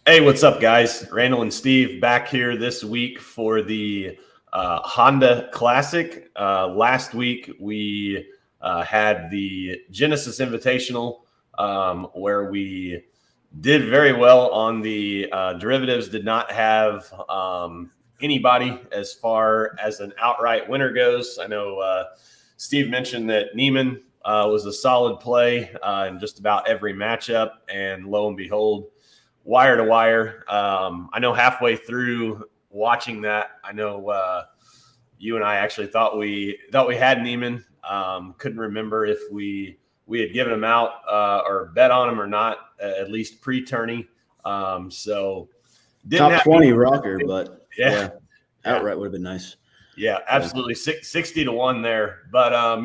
Hey, what's up, guys? Randall and Steve back here this week for the Honda Classic. Last week, we had the Genesis Invitational where we did very well on the derivatives, did not have anybody as far as an outright winner goes. I know Steve mentioned that Neiman was a solid play in just about every matchup, and lo and behold, wire to wire. I know halfway through watching that, I know you and I actually thought we had Neiman. Couldn't remember if we had given him out or bet on him or not, at least pre-tourney. So didn't top 20 rocker, but yeah, outright would have been nice. Yeah, absolutely. 60 to 1 there. But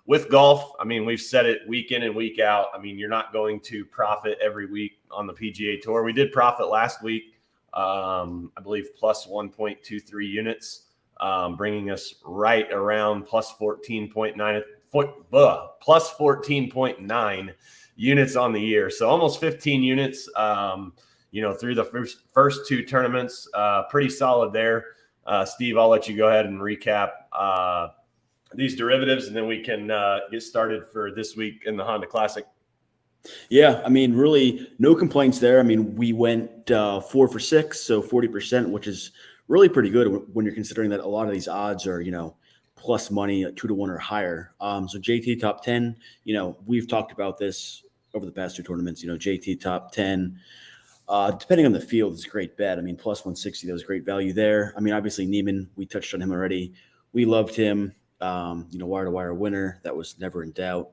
with golf, I mean, we've said it week in and week out. I mean, you're not going to profit every week on the PGA Tour. We did profit last week, I believe, plus 1.23 units, bringing us right around plus 14.9 plus 14.9 units on the year. So almost 15 units, through the first two tournaments. Pretty solid there. Steve, I'll let you go ahead and recap these derivatives, and then we can get started for this week in the Honda Classic. Yeah, I mean, really no complaints there. I mean, we went 4 for 6, so 40%, which is really pretty good when you're considering that a lot of these odds are, plus money, 2 to 1 or higher. So JT top 10, we've talked about this over the past two tournaments, JT top 10. Depending on the field, it's a great bet. I mean, plus 160, that was great value there. I mean, obviously, Neiman, we touched on him already. We loved him. Wire-to-wire winner. That was never in doubt.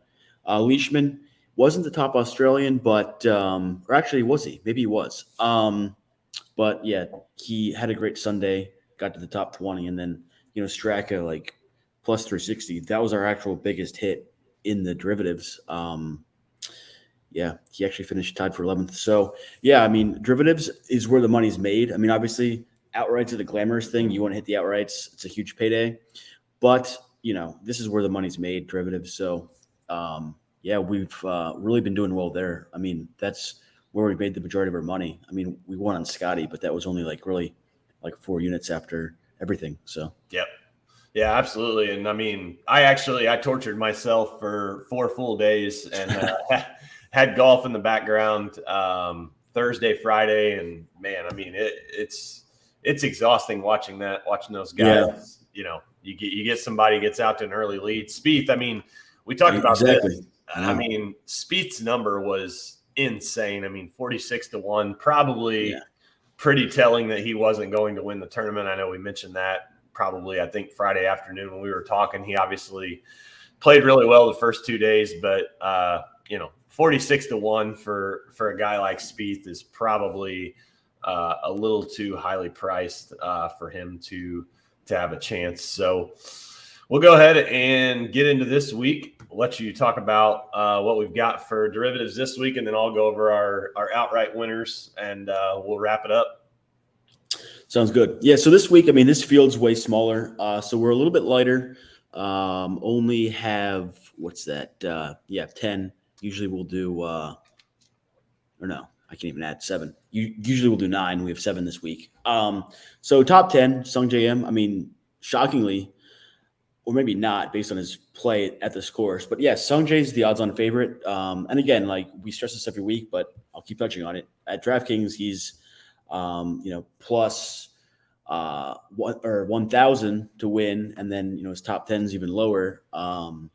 Leishman wasn't the top Australian, but or actually, was he? Maybe he was. But, yeah, he had a great Sunday, got to the top 20, and then, Straka, like, plus 360. That was our actual biggest hit in the derivatives. Yeah, he actually finished tied for 11th. So, yeah, I mean, derivatives is where the money's made. I mean, obviously, outrights are the glamorous thing. You want to hit the outrights. It's a huge payday. But, this is where the money's made, derivatives. So, we've really been doing well there. I mean, that's where we made the majority of our money. I mean, we won on Scotty, but that was only really 4 units after everything. So, yep. Yeah, absolutely. And I mean, I tortured myself for 4 full days and had golf in the background Thursday, Friday, and man, I mean, it's exhausting watching those guys. Yeah. You get somebody gets out to an early lead. Spieth, I mean, we talked about this. I mean, Spieth's number was insane. I mean, 46 to 1, probably pretty telling that he wasn't going to win the tournament. I know we mentioned that probably, I think, Friday afternoon when we were talking. He obviously played really well the first 2 days, but 46 to 1 for a guy like Spieth is probably a little too highly priced for him to have a chance. So we'll go ahead and get into this week. I'll let you talk about what we've got for derivatives this week, and then I'll go over our outright winners, and we'll wrap it up. Sounds good. Yeah, so this week, I mean, this field's way smaller. So we're a little bit lighter. Only have, 10. Usually we'll do, or no, I can't even add 7. Usually we'll do 9. We have 7 this week. So top 10, Sung J M. I mean, shockingly, or maybe not based on his play at this course. But yeah, Sung Jae is the odds-on favorite. And again, we stress this every week, but I'll keep touching on it. At DraftKings, he's plus 1,000 to win, and then his top 10 is even lower. On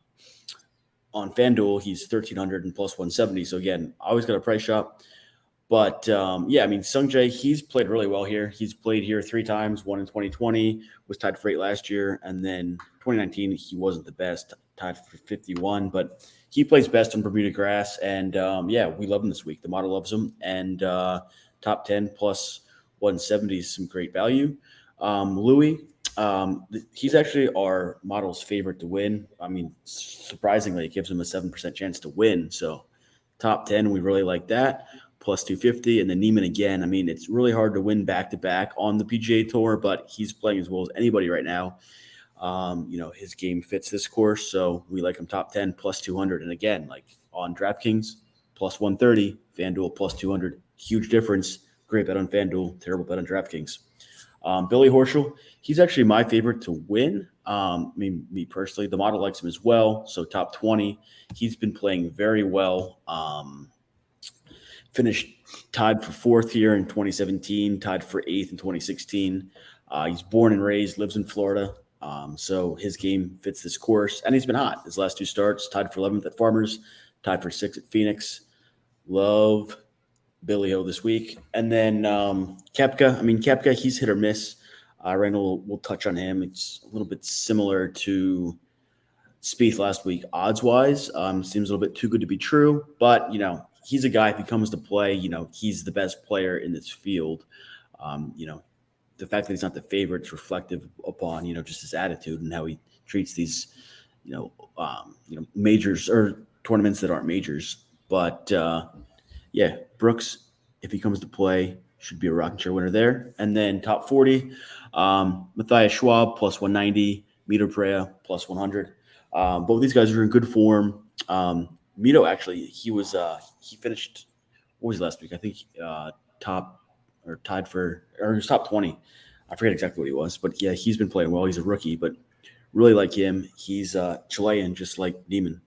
FanDuel, he's 1,300 and plus 170. So again, always got a price shop. But I mean, Sungjae, he's played really well here. He's played here 3 times, one in 2020, was tied for 8 last year, and then 2019 he wasn't the best, tied for 51, but he plays best on Bermuda grass, and we love him this week. The model loves him, and top 10 plus 170 is some great value. Louis, he's actually our model's favorite to win. I mean, surprisingly, it gives him a 7% chance to win. So top 10, we really like that. Plus 250. And then Neiman again. I mean, it's really hard to win back-to-back on the PGA Tour, but he's playing as well as anybody right now. His game fits this course, so we like him top 10, plus 200. And again, on DraftKings, plus 130, FanDuel, plus 200. Huge difference. great bet on FanDuel, terrible bet on DraftKings. Billy Horschel, he's actually my favorite to win. Me personally, the model likes him as well. So top 20, he's been playing very well. Finished tied for fourth here in 2017, tied for eighth in 2016. He's born and raised, lives in Florida. So his game fits this course, and he's been hot. His last two starts, tied for 11th at Farmers, tied for 6th at Phoenix. Love Billy O this week. And then Koepka. Koepka, he's hit or miss. Randall will touch on him. It's a little bit similar to Spieth last week, odds-wise. Seems a little bit too good to be true. But, he's a guy, if he comes to play, he's the best player in this field. The fact that he's not the favorite is reflective upon, just his attitude and how he treats these, majors or tournaments that aren't majors. But, Brooks, if he comes to play, should be a rocking chair winner there. And then top 40, Matthias Schwab, plus 190, Mito Pereira, plus 100. Both these guys are in good form. Mito, actually, he finished, what was he last week? I think he was top 20. I forget exactly what he was, but yeah, he's been playing well. He's a rookie, but really like him. He's Chilean, just like Neiman.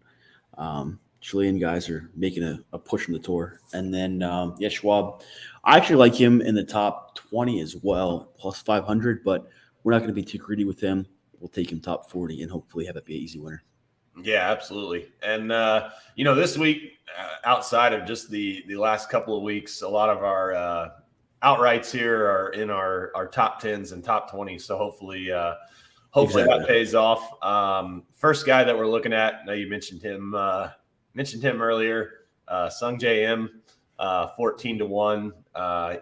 Chilean guys are making a push on the tour. And then, Schwab, I actually like him in the top 20 as well, plus 500, but we're not going to be too greedy with him. We'll take him top 40 and hopefully have it be an easy winner. Yeah, absolutely. And, this week, outside of just the last couple of weeks, a lot of our outrights here are in our top 10s and top 20s. So hopefully exactly. That pays off. First guy that we're looking at, now you mentioned him earlier, Sung J M, 14-1.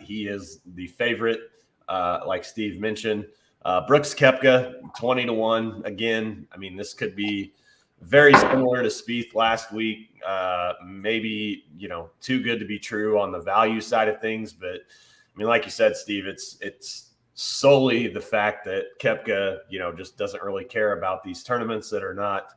He is the favorite, like Steve mentioned. Brooks Koepka, 20-1. Again, this could be very similar to Spieth last week. Maybe, too good to be true on the value side of things. But, like you said, Steve, it's solely the fact that Koepka, just doesn't really care about these tournaments that are not,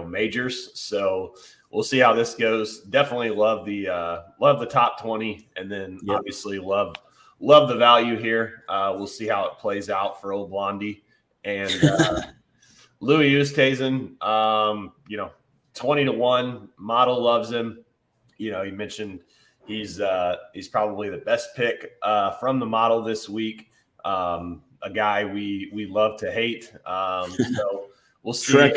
majors. So we'll see how this goes. Definitely love the top 20, and then obviously love the value here. We'll see how it plays out for old Blondie and Louis Oosthuizen. 20-1. Model loves him. He mentioned he's probably the best pick from the model this week. A guy we love to hate. So we'll see.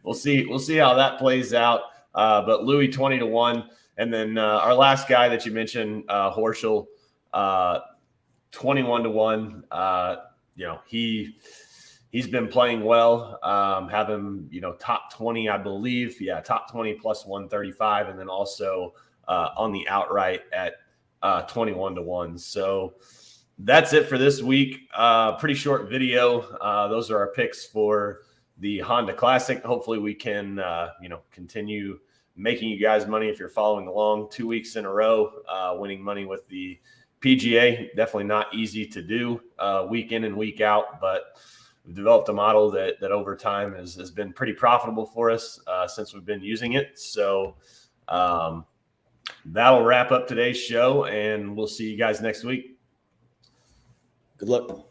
We'll see how that plays out. But Louis 20-1, and then our last guy that you mentioned, Horschel, 21-1. He's been playing well. Have him, top 20, I believe. Yeah, top 20 plus 135, and then also on the outright at 21-1. So that's it for this week. Pretty short video. Those are our picks for the Honda Classic. Hopefully we can, continue making you guys money if you're following along 2 weeks in a row, winning money with the PGA. Definitely not easy to do week in and week out, but we've developed a model that over time has been pretty profitable for us since we've been using it. So that'll wrap up today's show, and we'll see you guys next week. Good luck.